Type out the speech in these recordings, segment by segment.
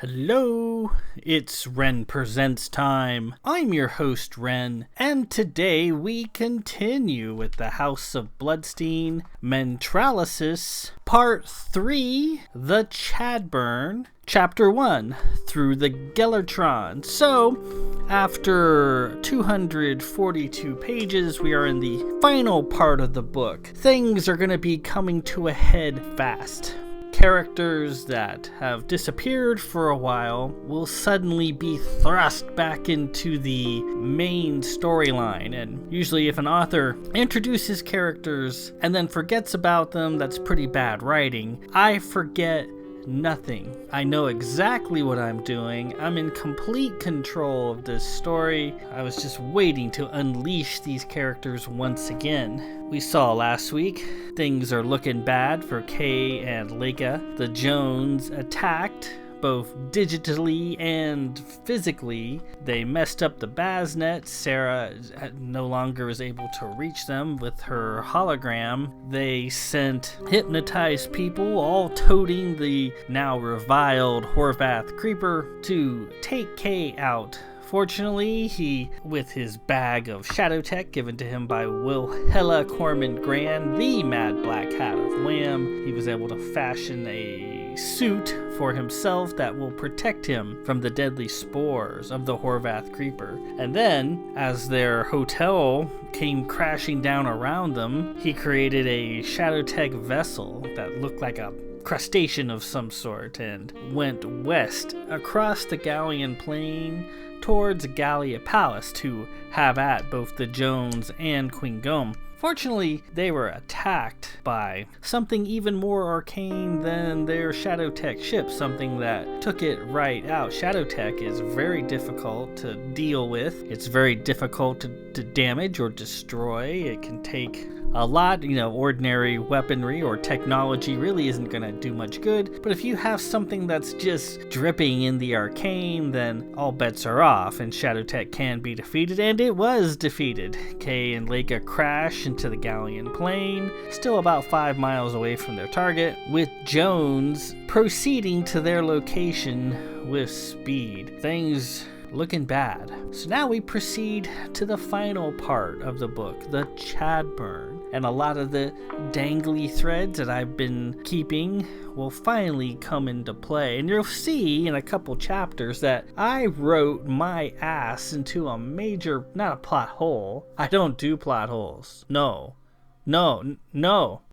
Hello, it's Ren Presents time. I'm your host, Ren, and today we continue with the House of Bloodstein, Mentralysis, Part 3, the Chadburn, Chapter 1, through the Gellartron. So, after 242 pages, we are in the final part of the book. Things are going to be coming to a head fast. Characters that have disappeared for a while will suddenly be thrust back into the main storyline, and usually if an author introduces characters and then forgets about them, that's pretty bad writing. I forget nothing. I know exactly what I'm doing. I'm in complete control of this story. I was just waiting to unleash these characters once again. We saw last week, things are looking bad for Kay and Leica. The Jones attacked, both digitally and physically. They messed up the Baznet. Sarah no longer is able to reach them with her hologram. They sent hypnotized people, all toting the now reviled Horvath Creeper, to take Kay out. Fortunately, he, with his bag of shadow tech given to him by Wilhela Corman Gran, the Mad Black Hat of Wham, he was able to fashion a suit for himself that will protect him from the deadly spores of the Horvath Creeper. And then, as their hotel came crashing down around them, he created a shadow tech vessel that looked like a crustacean of some sort and went west across the Gallian plain towards Gallia Palace to have at both the Jones and Queen Gome. Fortunately, they were attacked by something even more arcane than their Shadow Tech ship, something that took it right out. Shadow Tech is very difficult to deal with. It's very difficult to damage or destroy. It can take a lot, ordinary weaponry or technology really isn't going to do much good. But if you have something that's just dripping in the arcane, then all bets are off and Shadow Tech can be defeated, and it was defeated. Kay and Leica crash into the Gallian plain, still about 5 miles away from their target, with Jones proceeding to their location with speed. Things looking bad. So now we proceed to the final part of the book, the Chadburn. And a lot of the dangly threads that I've been keeping will finally come into play. And you'll see in a couple chapters that I wrote my ass into a major, not a plot hole. I don't do plot holes. No.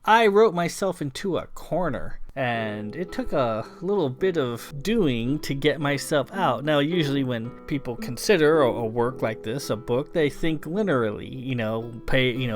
I wrote myself into a corner. And it took a little bit of doing to get myself out. Now, usually when people consider a work like this, a book, they think linearly,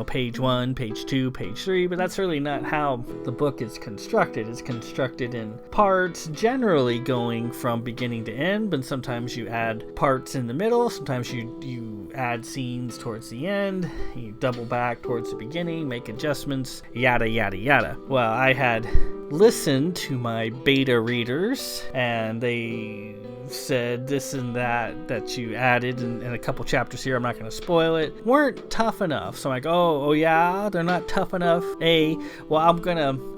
page 1, page 2, page 3, but that's really not how the book is constructed. It's constructed in parts, generally going from beginning to end, but sometimes you add parts in the middle, sometimes you add scenes towards the end, you double back towards the beginning, make adjustments, yada, yada, yada. Well, I had listened to my beta readers, and they said this and that you added in a couple chapters here, I'm not going to spoil it, weren't tough enough. So I'm like, oh yeah, they're not tough enough.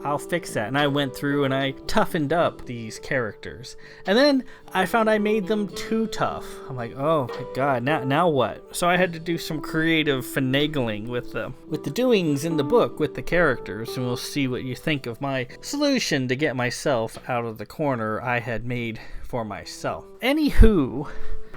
I'll fix that. And I went through and I toughened up these characters. And then I found I made them too tough. I'm like, oh my god, now what? So I had to do some creative finagling with the doings in the book with the characters, and we'll see what you think of my solution to get myself out of the corner I had made for myself. Anywho,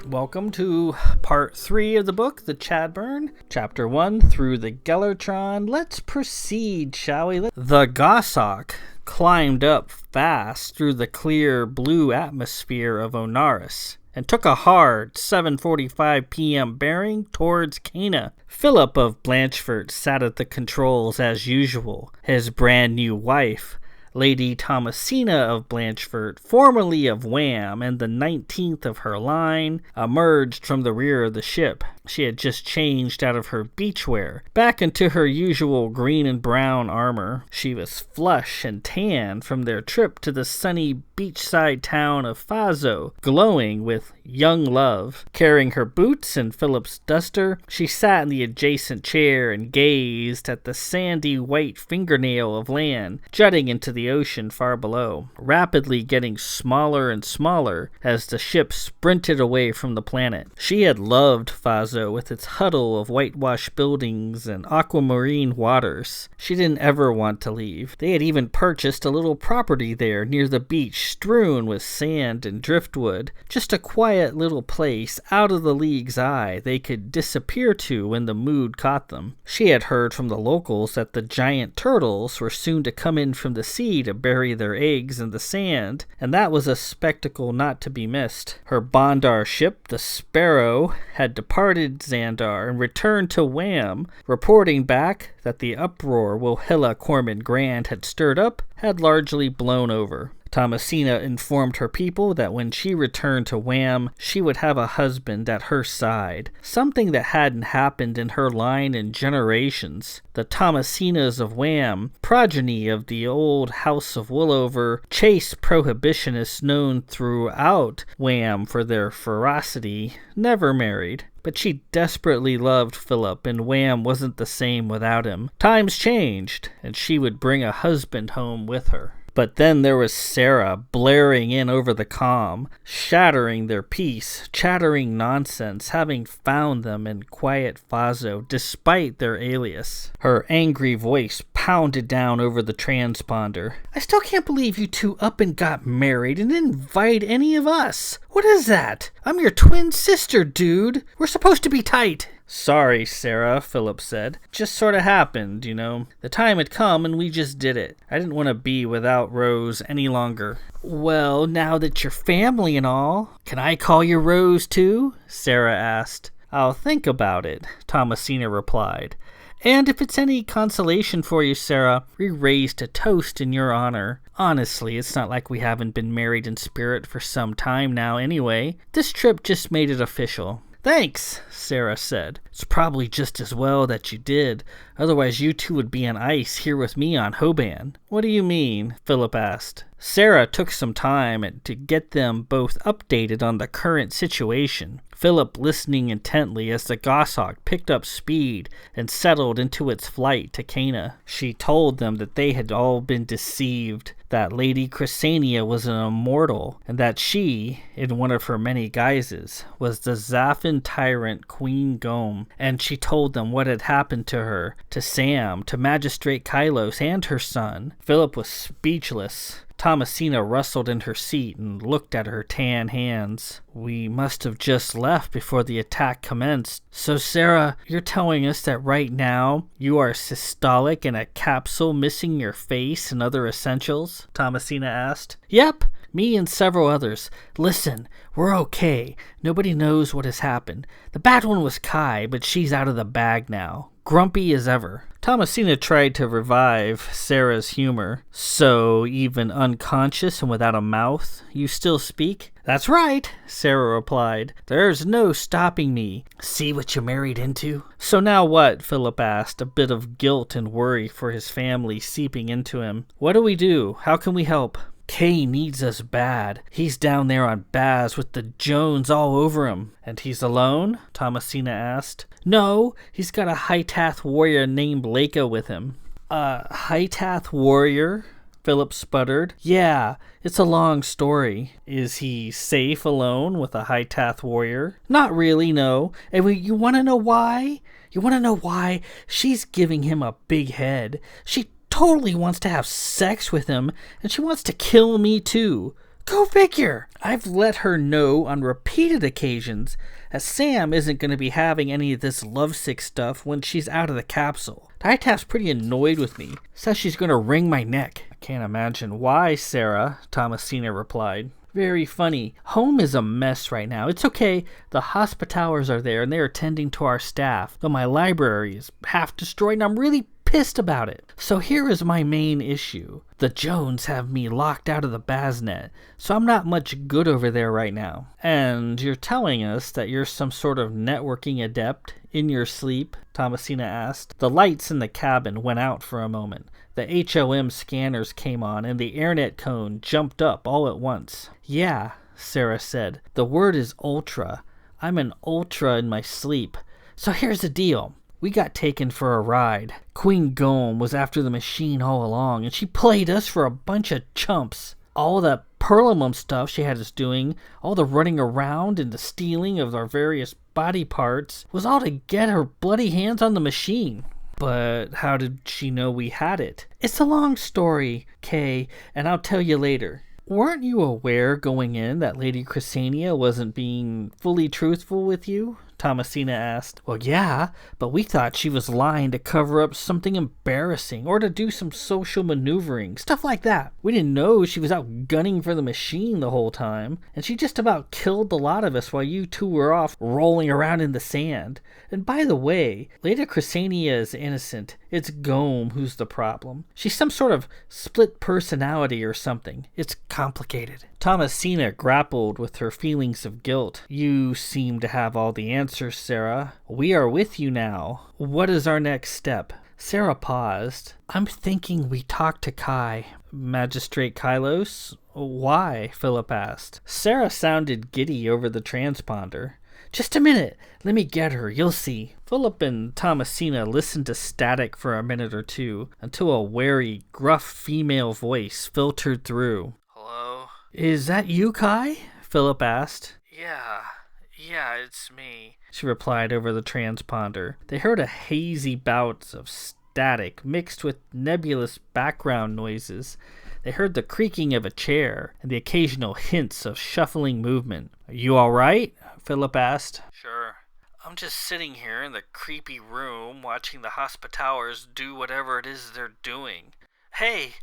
welcome to part 3 of the book, the Chadburn, chapter 1 through the Gellertron. Let's proceed, shall we? The Goshawk climbed up fast through the clear blue atmosphere of Onaris and took a hard 7:45 p.m. bearing towards Kana. Phillip of Blanchford sat at the controls as usual. His brand new wife, Lady Thomasina of Blanchford, formerly of Wham and the 19th of her line, emerged from the rear of the ship. She had just changed out of her beachwear, back into her usual green and brown armor. She was flush and tan from their trip to the sunny beachside town of Fazo, glowing with young love. Carrying her boots and Philip's duster, she sat in the adjacent chair and gazed at the sandy white fingernail of land jutting into the ocean far below, rapidly getting smaller and smaller as the ship sprinted away from the planet. She had loved Fazo with its huddle of whitewashed buildings and aquamarine waters. She didn't ever want to leave. They had even purchased a little property there near the beach, strewn with sand and driftwood, just a quiet little place out of the league's eye they could disappear to when the mood caught them. She had heard from the locals that the giant turtles were soon to come in from the sea to bury their eggs in the sand, and that was a spectacle not to be missed. Her Bondar ship, the Sparrow, had departed Xandar and returned to Wham, reporting back that the uproar Wohilla Corman Grand had stirred up had largely blown over. Thomasina informed her people that when she returned to Wham, she would have a husband at her side, something that hadn't happened in her line in generations. The Thomasinas of Wham, progeny of the old House of Willover, chaste prohibitionists known throughout Wham for their ferocity, never married. But she desperately loved Phillip, and Wham wasn't the same without him. Times changed, and she would bring a husband home with her. But then there was Sarah blaring in over the comm, shattering their peace, chattering nonsense, having found them in quiet Fazo despite their alias. Her angry voice pounded down over the transponder. "I still can't believe you two up and got married and didn't invite any of us. What is that? I'm your twin sister, dude. We're supposed to be tight." "Sorry, Sarah," Phillip said. "Just sort of happened, you know. The time had come and we just did it. I didn't want to be without Rose any longer." "Well, now that you're family and all, can I call you Rose too?" Sarah asked. "I'll think about it," Thomasina replied. "And if it's any consolation for you, Sarah, we raised a toast in your honor. Honestly, it's not like we haven't been married in spirit for some time now anyway. This trip just made it official." "Thanks," Sarah said. "It's probably just as well that you did. Otherwise you two would be on ice here with me on HOBM." "What do you mean?" Phillip asked. Sarah took some time to get them both updated on the current situation, Phillip listening intently as the Goshawk picked up speed and settled into its flight to Kana. She told them that they had all been deceived, that Lady Chrysania was an immortal, and that she, in one of her many guises, was the Zaffin tyrant Queen Gome, and she told them what had happened to her, to Sam, to Magistrate Kilos, and her son. Phillip was speechless. Thomasina rustled in her seat and looked at her tan hands. "We must have just left before the attack commenced. So, Sarah, you're telling us that right now you are systolic in a capsule missing your face and other essentials?" Thomasina asked. "Yep, me and several others. Listen, we're okay. Nobody knows what has happened. The bad one was Kai, but she's out of the bag now. Grumpy as ever." Thomasina tried to revive Sarah's humor. "So, even unconscious and without a mouth, you still speak?" "That's right," Sarah replied. "There's no stopping me. See what you married into?" "So now what?" Phillip asked, a bit of guilt and worry for his family seeping into him. "What do we do? How can we help?" "Kay needs us bad. He's down there on Baz with the Jones all over him." "And he's alone?" Thomasina asked. "No, he's got a Hytath warrior named Leica with him." "A Hytath warrior?" Phillip sputtered. "Yeah, it's a long story." "Is he safe alone with a Hytath warrior?" "Not really, no. And you want to know why? You want to know why? She's giving him a big head. She totally wants to have sex with him, and she wants to kill me too. Go figure. I've let her know on repeated occasions that Sam isn't going to be having any of this lovesick stuff when she's out of the capsule. Hytath's pretty annoyed with me. Says she's going to wring my neck." "I can't imagine why, Sarah," Thomasina replied. "Very funny. Home is a mess right now. It's okay. The Hospitallers are there and they're attending to our staff. Though my library is half destroyed and I'm really pissed about it. So here is my main issue. The Jones have me locked out of the Baznet, so I'm not much good over there right now. And you're telling us that you're some sort of networking adept in your sleep? Thomasina asked. The lights in the cabin went out for a moment. The HOM scanners came on, and the AirNet cone jumped up all at once. Yeah, Sarah said. The word is ultra. I'm an ultra in my sleep. So here's the deal. We got taken for a ride. Queen Gome was after the machine all along, and she played us for a bunch of chumps. All that Perlimum stuff she had us doing, all the running around and the stealing of our various body parts, was all to get her bloody hands on the machine. But how did she know we had it? It's a long story, Kay, and I'll tell you later. Weren't you aware going in that Lady Chrysania wasn't being fully truthful with you? Thomasina asked. Well, yeah, but we thought she was lying to cover up something embarrassing or to do some social maneuvering, stuff like that. We didn't know she was out gunning for the machine the whole time, and she just about killed the lot of us while you two were off rolling around in the sand. And by the way, Lady Chrysania is innocent. It's Gome who's the problem. She's some sort of split personality or something. It's complicated. Thomasina grappled with her feelings of guilt. You seem to have all the answers, Sarah. We are with you now. What is our next step? Sarah paused. I'm thinking we talk to Kai. Magistrate Kilos? Why? Phillip asked. Sarah sounded giddy over the transponder. Just a minute. Let me get her. You'll see. Phillip and Thomasina listened to static for a minute or two until a wary, gruff female voice filtered through. Hello? Is that you, Kai? Phillip asked. Yeah, it's me, she replied over the transponder. They heard a hazy bout of static mixed with nebulous background noises. They heard the creaking of a chair and the occasional hints of shuffling movement. Are you all right? Phillip asked. Sure. I'm just sitting here in the creepy room watching the Hospitallers do whatever it is they're doing. Hey,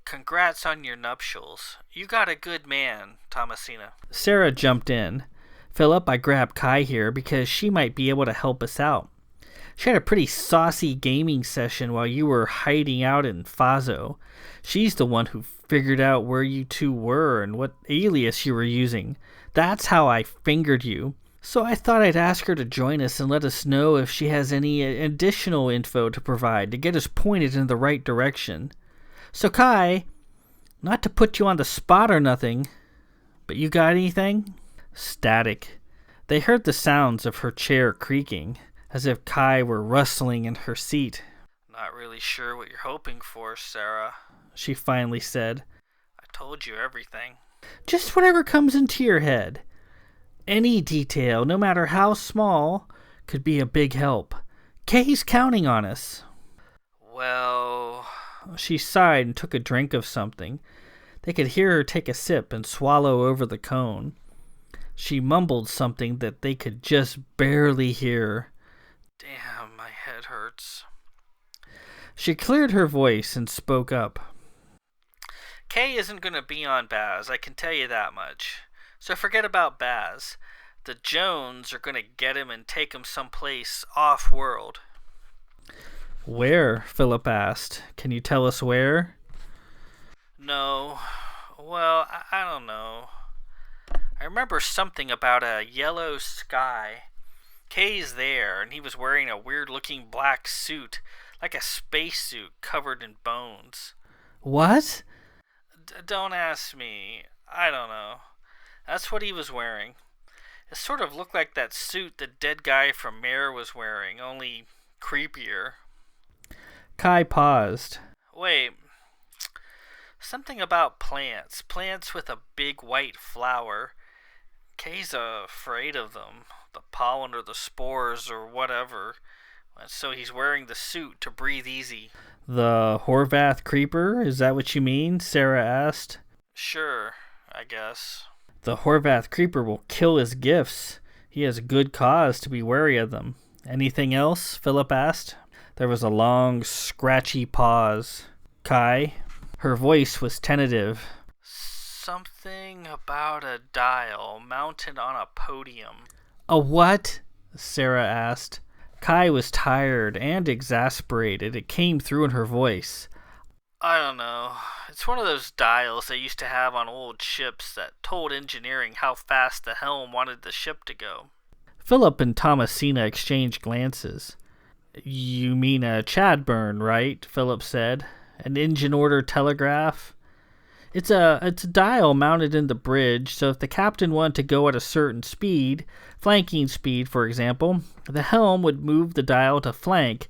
congrats on your nuptials. You got a good man, Thomasina. Sarah jumped in. Phillip, I grabbed Kai here because she might be able to help us out. She had a pretty saucy gaming session while you were hiding out in Fazo. She's the one who figured out where you two were and what alias you were using. That's how I fingered you. So I thought I'd ask her to join us and let us know if she has any additional info to provide to get us pointed in the right direction. So Kai, not to put you on the spot or nothing, but you got anything? Static. They heard the sounds of her chair creaking, as if Kai were rustling in her seat. Not really sure what you're hoping for, Sarah, she finally said. I told you everything. Just whatever comes into your head. Any detail, no matter how small, could be a big help. Kay's counting on us. Well... She sighed and took a drink of something. They could hear her take a sip and swallow over the cone. She mumbled something that they could just barely hear. Damn, my head hurts. She cleared her voice and spoke up. Kay isn't going to be on Baz, I can tell you that much. So forget about Baz. The Jones are going to get him and take him someplace off-world. Where? Phillip asked. Can you tell us where? No. Well, I don't know. I remember something about a yellow sky. Kay's there, and he was wearing a weird-looking black suit, like a spacesuit covered in bones. What? Don't ask me. I don't know. That's what he was wearing. It sort of looked like that suit the dead guy from Mare was wearing, only creepier. Kai paused. Wait. Something about plants. Plants with a big white flower. Kay's afraid of them. The pollen or the spores or whatever. So he's wearing the suit to breathe easy. The Horvath Creeper? Is that what you mean? Sarah asked. Sure, I guess. The Horvath Creeper will kill his gifts. He has good cause to be wary of them. Anything else? Phillip asked. There was a long, scratchy pause. Kai? Her voice was tentative. Something about a dial mounted on a podium. A what? Sarah asked. Kai was tired and exasperated. It came through in her voice. I don't know. It's one of those dials they used to have on old ships that told engineering how fast the helm wanted the ship to go. Phillip and Thomasina exchanged glances. You mean a Chadburn, right? Phillip said. An engine order telegraph? It's a dial mounted in the bridge, so if the captain wanted to go at a certain speed, flanking speed for example, the helm would move the dial to flank,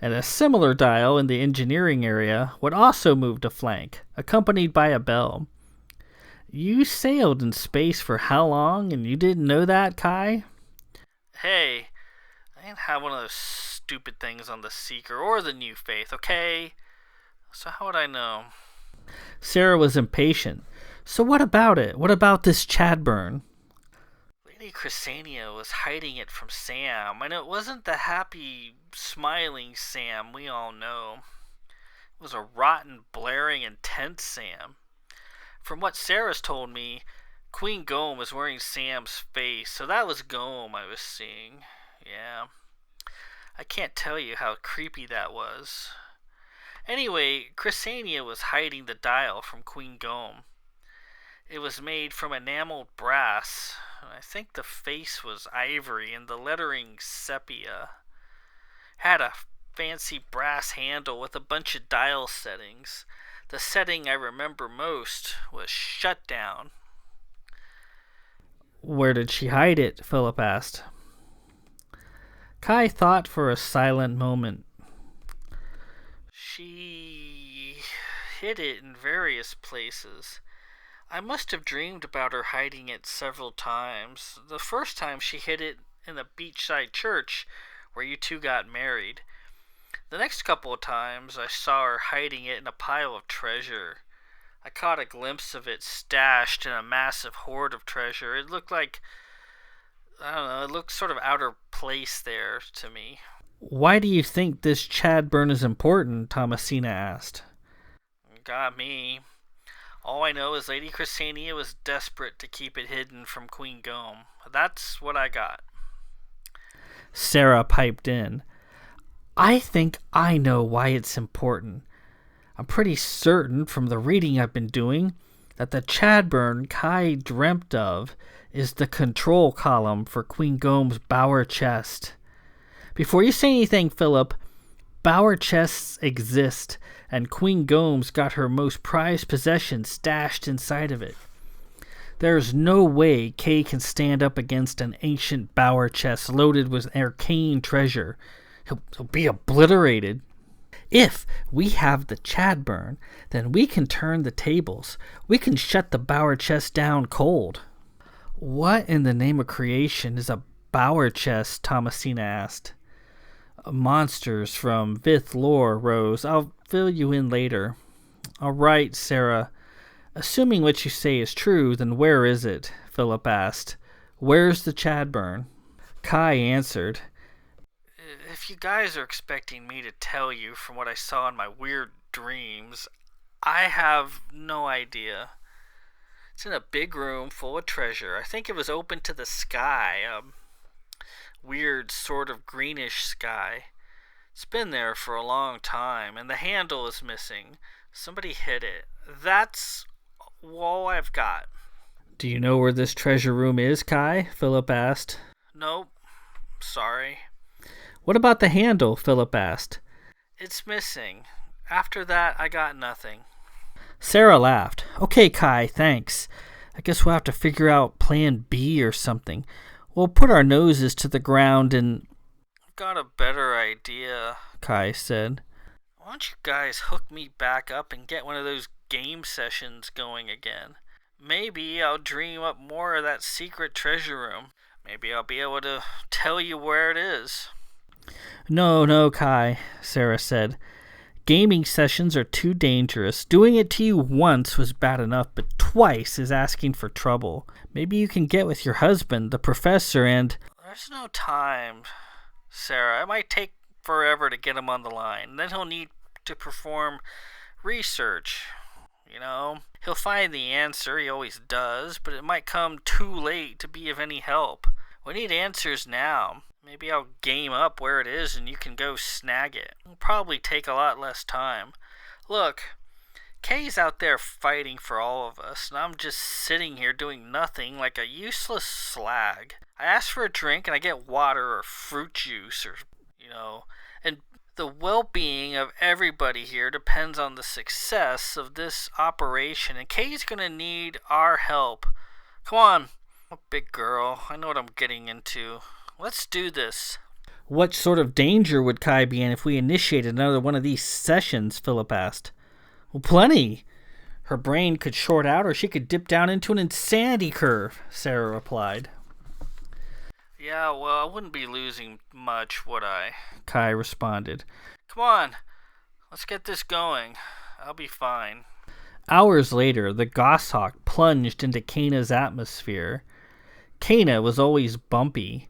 and a similar dial in the engineering area would also move to flank, accompanied by a bell. You sailed in space for how long, and you didn't know that, Kai? Hey, I didn't have one of those stupid things on the Seeker or the New Faith, okay? So how would I know? Sarah was impatient. So what about it? What about this Chadburn? Lady Chrysania was hiding it from Sam, and it wasn't the happy, smiling Sam we all know. It was a rotten, blaring, intense Sam. From what Sarah's told me, Queen Gome was wearing Sam's face, so that was Gome I was seeing. Yeah. I can't tell you how creepy that was. Anyway, Chrysania was hiding the dial from Queen Gome. It was made from enameled brass. I think the face was ivory and the lettering sepia. Had a fancy brass handle with a bunch of dial settings. The setting I remember most was shutdown. Where did she hide it? Phillip asked. Kai thought for a silent moment. She hid it in various places. I must have dreamed about her hiding it several times. The first time she hid it in the beachside church where you two got married. The next couple of times I saw her hiding it in a pile of treasure. I caught a glimpse of it stashed in a massive hoard of treasure. It looked like, I don't know, it looked sort of out of place there to me. Why do you think this Chadburn is important? Thomasina asked. Got me. All I know is Lady Chrysania was desperate to keep it hidden from Queen Gome. That's what I got. Sarah piped in. I think I know why it's important. I'm pretty certain from the reading I've been doing that the Chadburn Kai dreamt of is the control column for Queen Gome's bower chest. Before you say anything, Phillip, bower chests exist, and Queen Gome's got her most prized possession stashed inside of it. There's no way Kay can stand up against an ancient bower chest loaded with arcane treasure. He'll be obliterated. If we have the Chadburn, then we can turn the tables. We can shut the bower chest down cold. What in the name of creation is a bower chest? Thomasina asked. Monsters from Vith lore, Rose. I'll fill you in later. All right, Sarah. Assuming what you say is true, then where is it? Phillip asked. Where's the Chadburn? Kai answered. If you guys are expecting me to tell you from what I saw in my weird dreams, I have no idea. It's in a big room full of treasure. I think it was open to the sky. Weird sort of greenish sky. It's been there for a long time, and the handle is missing. Somebody hid it. That's all I've got. Do you know where this treasure room is, Kai? Phillip asked. Nope. Sorry. What about the handle? Phillip asked. It's missing. After that, I got nothing. Sarah laughed. Okay, Kai, thanks. I guess we'll have to figure out plan B or something. We'll put our noses to the ground and... I've got a better idea, Kai said. Why don't you guys hook me back up and get one of those game sessions going again? Maybe I'll dream up more of that secret treasure room. Maybe I'll be able to tell you where it is. No, Kai, Sarah said. Gaming sessions are too dangerous. Doing it to you once was bad enough, but twice is asking for trouble. Maybe you can get with your husband, the professor, and... There's no time, Sarah. It might take forever to get him on the line. Then he'll need to perform research. You know, he'll find the answer, he always does, but it might come too late to be of any help. We need answers now. Maybe I'll game up where it is and you can go snag it. It'll probably take a lot less time. Look, Kay's out there fighting for all of us, and I'm just sitting here doing nothing like a useless slag. I ask for a drink and I get water or fruit juice and the well-being of everybody here depends on the success of this operation, and Kay's gonna need our help. Come on, big girl, I know what I'm getting into. Let's do this. What sort of danger would Kai be in if we initiated another one of these sessions? Phillip asked. Well, plenty. Her brain could short out or she could dip down into an insanity curve, Sarah replied. Yeah, well, I wouldn't be losing much, would I? Kai responded. Come on, let's get this going. I'll be fine. Hours later, the goshawk plunged into Kana's atmosphere. Kana was always bumpy.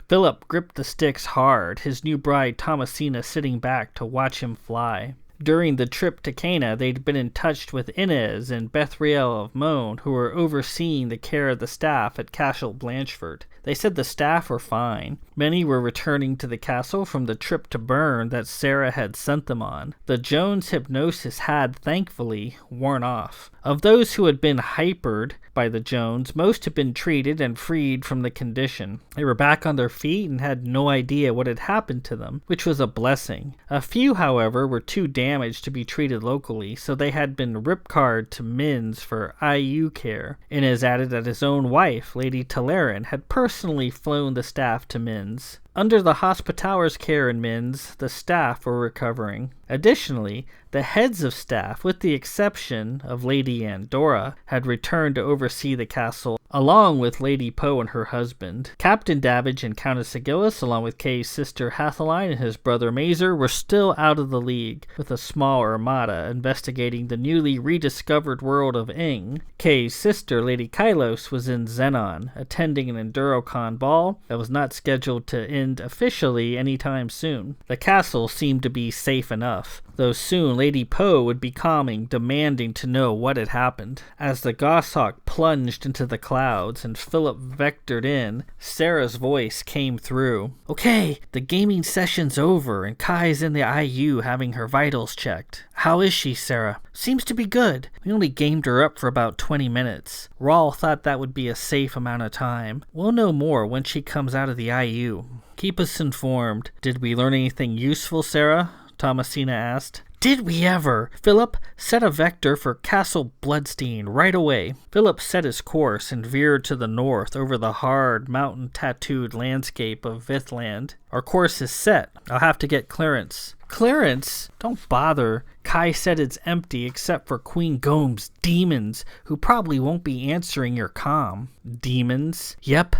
Phillip gripped the sticks hard, his new bride Thomasina sitting back to watch him fly. During the trip to Kana, they'd been in touch with Inez and Bethriel of Moan, who were overseeing the care of the staff at Castle Blanchford. They said the staff were fine. Many were returning to the castle from the trip to Bern that Sarah had sent them on. The Jones hypnosis had, thankfully, worn off. Of those who had been hypered by the Jones, most had been treated and freed from the condition. They were back on their feet and had no idea what had happened to them, which was a blessing. A few, however, were too damaged to be treated locally, so they had been ripcard to Minns for IU care. Inez added that his own wife, Lady Telerin, had personally flown the staff to Minns. Under the Hospitaler's care in Minns, the staff were recovering. Additionally, the heads of staff, with the exception of Lady Andorra, had returned to oversee the castle, along with Lady Poe and her husband. Captain Davidge and Countess Agillis, along with Kay's sister Hathaline and his brother Mazer, were still out of the league, with a small armada investigating the newly rediscovered world of Ing. Kay's sister, Lady Kilos, was in Xenon, attending an Endurocon ball that was not scheduled to end officially anytime soon. The castle seemed to be safe enough, though soon Lady Poe would be calming, demanding to know what had happened. As the goshawk plunged into the clouds and Phillip vectored in, Sarah's voice came through. Okay, the gaming session's over and Kai's in the IU having her vitals checked. How is she, Sarah? Seems to be good. We only gamed her up for about 20 minutes. Rawl thought that would be a safe amount of time. We'll know more when she comes out of the IU. Keep us informed. Did we learn anything useful, Sarah? Thomasina asked. Did we ever? Phillip, set a vector for Castle Bloodstein right away. Phillip set his course and veered to the north over the hard, mountain-tattooed landscape of Vithland. Our course is set. I'll have to get clearance. Clearance? Don't bother. Kai said it's empty except for Queen Gome's demons, who probably won't be answering your comm. Demons? Yep.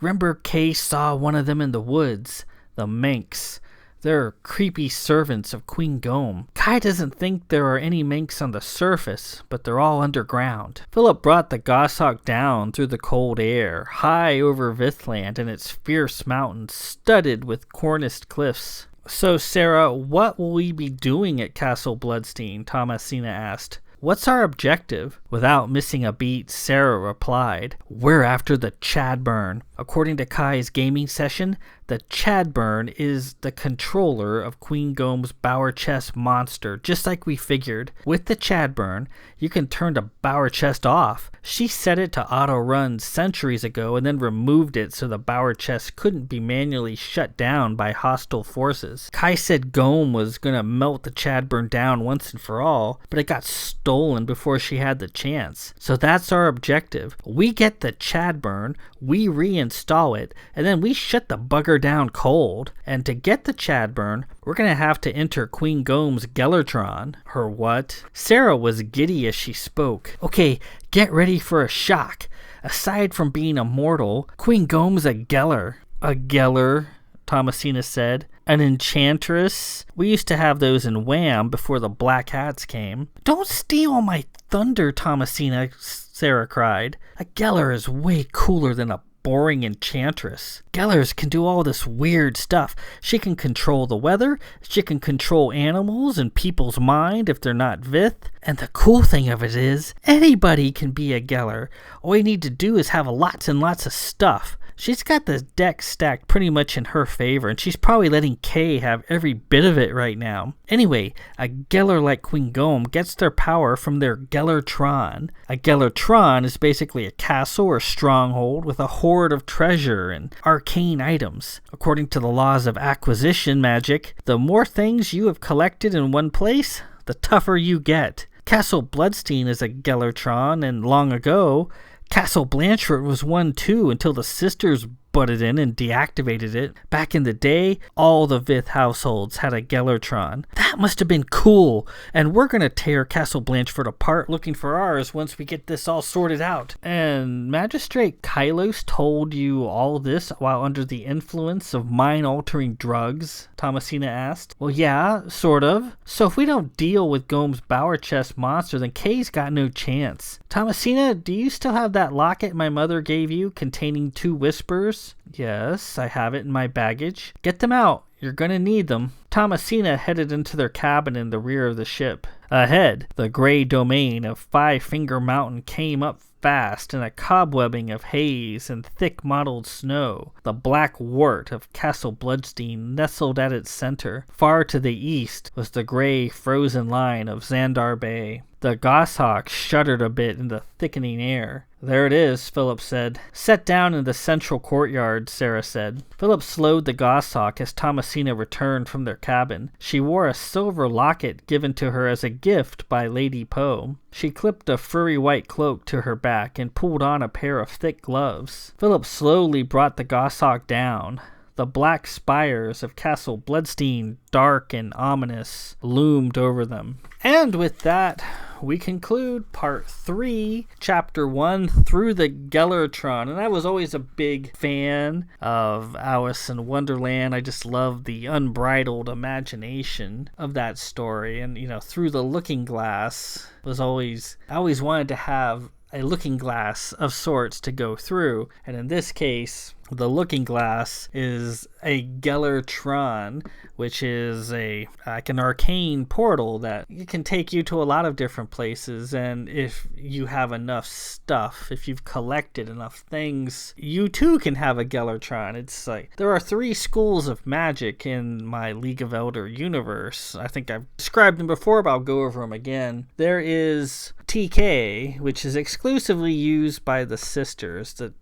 Remember Kay saw one of them in the woods. The Manx. They're creepy servants of Queen Gome. Kai doesn't think there are any Manx on the surface, but they're all underground. Phillip brought the goshawk down through the cold air, high over Vithland and its fierce mountains, studded with corniced cliffs. So, Sarah, what will we be doing at Castle Bloodstein? Thomasina asked. What's our objective? Without missing a beat, Sarah replied, We're after the Chadburn. According to Kai's gaming session, the Chadburn is the controller of Queen Gome's Bower Chest monster, just like we figured. With the Chadburn, you can turn the Bower Chest off. She set it to auto-run centuries ago and then removed it so the Bower Chest couldn't be manually shut down by hostile forces. Kai said Gome was gonna melt the Chadburn down once and for all, but it got stolen before she had the chance. So that's our objective. We get the Chadburn, we reinstall it, and then we shut the bugger down cold. And to get the Chadburn, we're gonna have to enter Queen Gome's Gellertron. Her what? Sarah was giddy as she spoke. Okay, get ready for a shock. Aside from being immortal, Queen Gome's a Geller. A Geller, Thomasina said. An enchantress? We used to have those in Wham before the Black Hats came. Don't steal my thunder, Thomasina, Sarah cried. A Geller is way cooler than a boring enchantress. Gellers can do all this weird stuff. She can control the weather, she can control animals and people's mind if they're not Vith. And the cool thing of it is, anybody can be a Geller. All you need to do is have lots and lots of stuff. she's got the deck stacked pretty much in her favor, and she's probably letting Kay have every bit of it right now. Anyway, a Geller like Queen Gohm gets their power from their Gellertron. A Gellertron is basically a castle or stronghold with a hoard of treasure and arcane items. According to the laws of acquisition magic, the more things you have collected in one place, the tougher you get. Castle Bloodstein is a Gellertron, and long ago, Castle Blanchford was one too until the sisters butted in and deactivated it. Back in the day, all the Vith households had a Gellertron. That must have been cool, and we're gonna tear Castle Blanchford apart looking for ours once we get this all sorted out. And Magistrate Kilos told you all this while under the influence of mind-altering drugs? Thomasina asked. Well, yeah, sort of. So if we don't deal with Gohm's Bower Chest monster, then Kay's got no chance. Thomasina, do you still have that locket my mother gave you containing 2 whispers? Yes, I have it in my baggage. Get them out. You're gonna need them. Thomasina headed into their cabin in the rear of the ship. Ahead, the gray domain of Five Finger Mountain came up fast in a cobwebbing of haze and thick mottled snow. The black wart of Castle Bloodstein nestled at its center. Far to the east was the gray frozen line of Xandar Bay. The goshawk shuddered a bit in the thickening air. There it is, Phillip said. Set down in the central courtyard, Sarah said. Phillip slowed the goshawk as Thomasina returned from their cabin. She wore a silver locket given to her as a gift by Lady Poe. She clipped a furry white cloak to her back and pulled on a pair of thick gloves. Phillip slowly brought the goshawk down. The black spires of Castle Bloodstein, dark and ominous, loomed over them. And with that, we conclude Part 3, Chapter 1, Through the Gellertron. And I was always a big fan of Alice in Wonderland. I just love the unbridled imagination of that story. And, Through the Looking Glass I always wanted to have a looking glass of sorts to go through. And in this case, the looking glass is a Gellertron, which is like an arcane portal that can take you to a lot of different places. And if you have enough stuff, if you've collected enough things, you too can have a Gellertron. It's like there are 3 schools of magic in my League of Elder universe. I think I've described them before, but I'll go over them again. There is TK, which is exclusively used by the sisters. The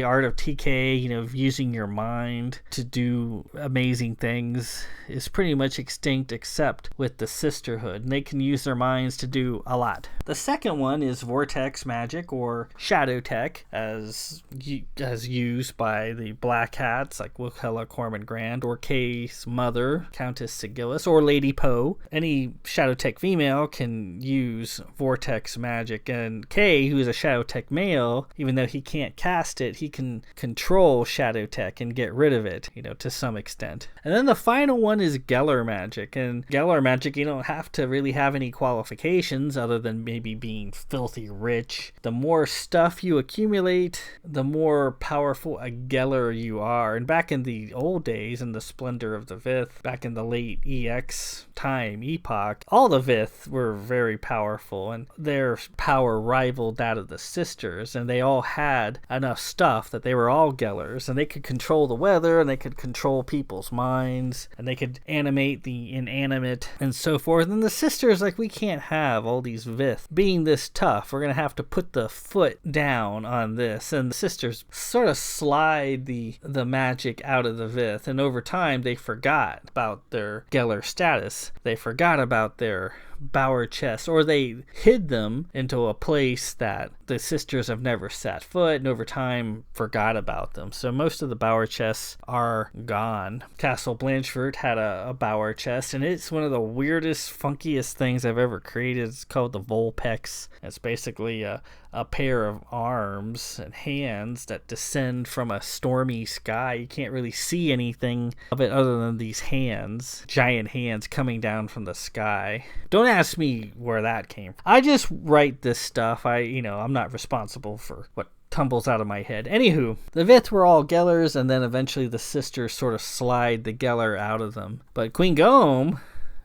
art of TK, using your mind to do amazing things, is pretty much extinct except with the sisterhood, and they can use their minds to do a lot. The second one is vortex magic or shadow tech, as used by the black hats like Wilhela Corman Grand or Kay's mother, Countess Sigillis, or Lady Poe. Any shadow tech female can use vortex magic, and Kay, who is a shadow tech male, even though he can't cast it, he can control shadow tech and get rid of it, to some extent. And then the final one is Geller magic, and Geller magic, you don't have to really have any qualifications other than maybe being filthy rich. The more stuff you accumulate, the more powerful a Geller you are. And back in the old days, in the splendor of the Vith, back in the late EX epoch, all the Vith were very powerful, and their power rivaled that of the sisters, and they all had enough stuff that they were all Gellers, and they could control the weather, and they could control people's minds, and they could animate the inanimate, and so forth. And the sisters, we can't have all these Vith being this tough. We're gonna have to put the foot down on this. And the sisters sort of slide the magic out of the Vith, and over time they forgot about their Geller status. They forgot about their Bower Chest, or they hid them into a place that the sisters have never set foot, and over time forgot about them. So most of the Bower Chests are gone. Castle Blanchford had a Bower Chest, and it's one of the weirdest, funkiest things I've ever created. It's called the Volpex. It's basically a pair of arms and hands that descend from a stormy sky. You can't really see anything of it other than these hands, giant hands coming down from the sky. Don't ask me where that came from. I just write this stuff. I'm not responsible for what tumbles out of my head. Anywho, the Vith were all Gellers, and then eventually the sisters sort of slide the Geller out of them. But Queen Gohm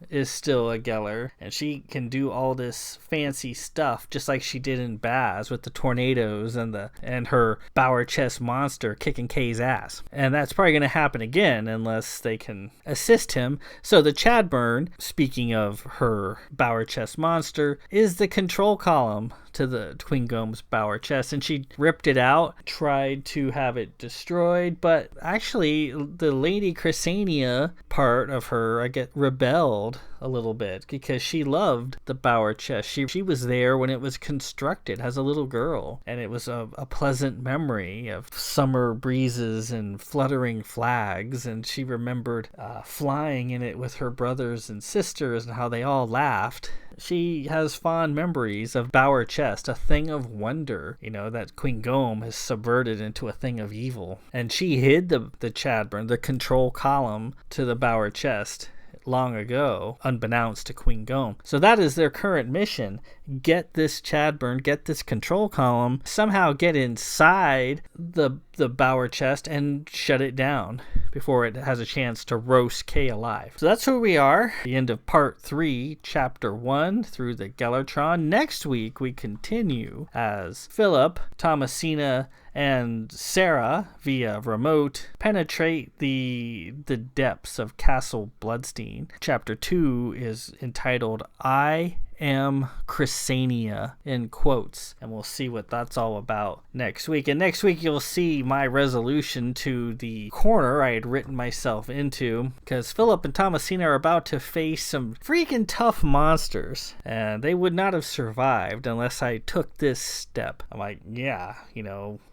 is still a Geller, and she can do all this fancy stuff just like she did in Baz with the tornadoes and her Bower chest monster kicking Kay's ass. And that's probably going to happen again unless they can assist him. So the Chadburn, speaking of her Bower chest monster, is the control column to the Queen Gome's Bower chest, and she ripped it out, tried to have it destroyed, but actually the Lady Chrysania part of her, I get, rebelled a little bit because she loved the Bower chest. She was there when it was constructed as a little girl, and it was a pleasant memory of summer breezes and fluttering flags, and she remembered flying in it with her brothers and sisters and how they all laughed. She has fond memories of Bower chest, a thing of wonder, that Queen Gome has subverted into a thing of evil. And she hid the Chadburn, the control column to the Bower chest long ago, unbeknownst to Queen Gome. So that is their current mission. Get this Chadburn, get this control column, somehow get inside the Bower chest and shut it down before it has a chance to roast Kay alive. So that's where we are. The end of part 3, chapter 1 through the Gellertron. Next week we continue as Phillip, Thomasina, and Sarah, via remote, penetrate the depths of Castle Bloodstein. Chapter 2 is entitled I Am Chrysania, in quotes, and we'll see what that's all about next week. And next week you'll see my resolution to the corner I had written myself into, because Phillip and Thomasina are about to face some freaking tough monsters, and they would not have survived unless I took this step. I'm like, yeah,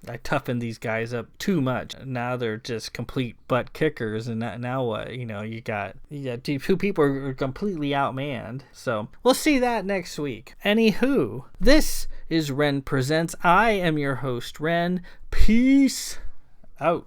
I toughened these guys up too much. Now they're just complete butt kickers, and now what? You got two people who are completely outmanned. So we'll see that next week. Anywho, this is Ren Presents. I am your host, Ren. Peace out.